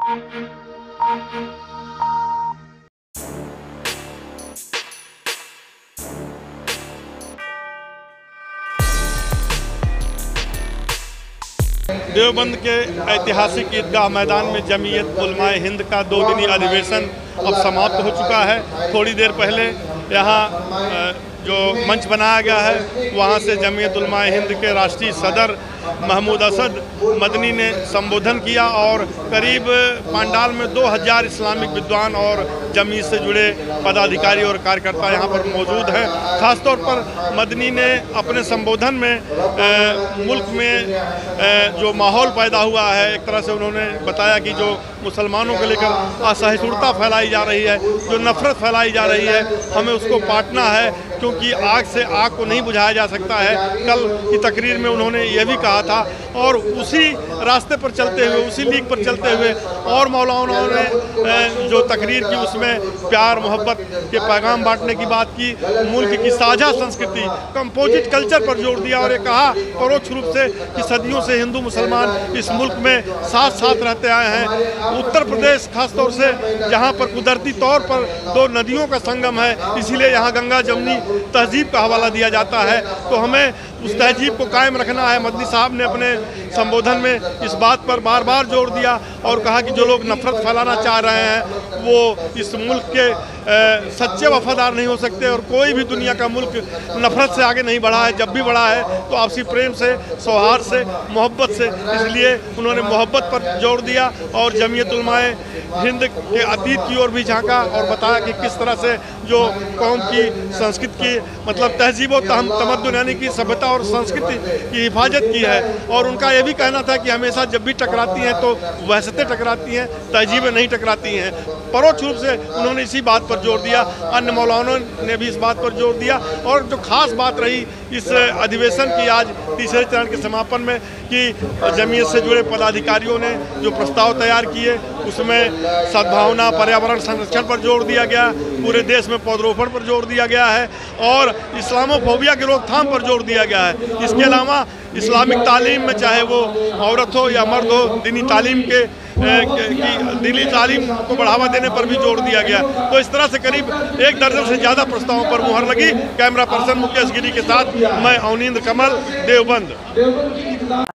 देवबंद के ऐतिहासिक ईदगाह मैदान में जमीयत उलमाए हिंद का 2 दिनी अधिवेशन अब समाप्त हो चुका है। थोड़ी देर पहले यहाँ जो मंच बनाया गया है वहाँ से जमीयत उलमाए हिंद के राष्ट्रीय सदर महमूद असद मदनी ने संबोधन किया और करीब पंडाल में 2000 इस्लामिक विद्वान और जमीयत से जुड़े पदाधिकारी और कार्यकर्ता यहाँ पर मौजूद हैं। ख़ासतौर पर मदनी ने अपने संबोधन में मुल्क में जो माहौल पैदा हुआ है, एक तरह से उन्होंने बताया कि जो मुसलमानों को लेकर असहिष्णुता फैलाई जा रही है, जो नफरत फैलाई जा रही है, हमें उसको पाटना है, क्योंकि आग से आग को नहीं बुझाया जा सकता है। कल की तकरीर में उन्होंने यह भी कहा था और उसी रास्ते पर चलते हुए, उसी लीग पर चलते हुए और मौलानाओं ने जो तकरीर की उसमें प्यार मोहब्बत के पैगाम बांटने की बात की, मुल्क की साझा संस्कृति कंपोजिट कल्चर पर जोर दिया और ये कहा परोक्ष रूप से कि सदियों से हिंदू मुसलमान इस मुल्क में साथ साथ रहते आए हैं। उत्तर प्रदेश खासतौर से जहाँ पर कुदरती तौर पर 2 नदियों का संगम है, इसीलिए यहाँ गंगा जमुनी तहजीब का हवाला दिया जाता है, तो हमें उस तहजीब को कायम रखना है। मदनी साहब ने अपने संबोधन में इस बात पर बार बार जोर दिया और कहा कि जो लोग नफरत फैलाना चाह रहे हैं वो इस मुल्क के सच्चे वफादार नहीं हो सकते और कोई भी दुनिया का मुल्क नफरत से आगे नहीं बढ़ा है। जब भी बढ़ा है तो आपसी प्रेम से, सौहार्द से, मोहब्बत से, इसलिए उन्होंने मोहब्बत पर जोर दिया और जमीयत उलमाए हिंद के अतीत की ओर भी झांका और बताया कि किस तरह से जो कौम की संस्कृति की मतलब तहजीब व तमद्दुन यानी कि सभ्यता और संस्कृति की हिफाजत की है। और उनका यह भी कहना था कि हमेशा जब भी टकराती हैं तो वहशतें टकराती हैं, तहजीबें नहीं टकराती हैं। परोक्ष रूप से उन्होंने इसी बात पर जोर दिया। अन्य मौलानाओं ने भी इस बात पर जोर दिया और जो खास बात रही इस अधिवेशन की आज तीसरे चरण के समापन में कि जमीयत से जुड़े पदाधिकारियों ने जो प्रस्ताव तैयार किए उसमें सद्भावना, पर्यावरण संरक्षण पर जोर दिया गया, पूरे देश में पौधरोपण पर जोर दिया गया है और इस्लामोफोबिया की रोकथाम पर जोर दिया गया है। इसके अलावा इस्लामिक तालीम में चाहे वो औरत हो या मर्द हो, दीनी तालीम दीनी तालीम को बढ़ावा देने पर भी जोर दिया गया। तो इस तरह से करीब 1 दर्जन से ज़्यादा प्रस्तावों पर मुहर लगी। कैमरा पर्सन मुकेश गिरी के साथ मैं अवनींद्र कमल, देवबंद।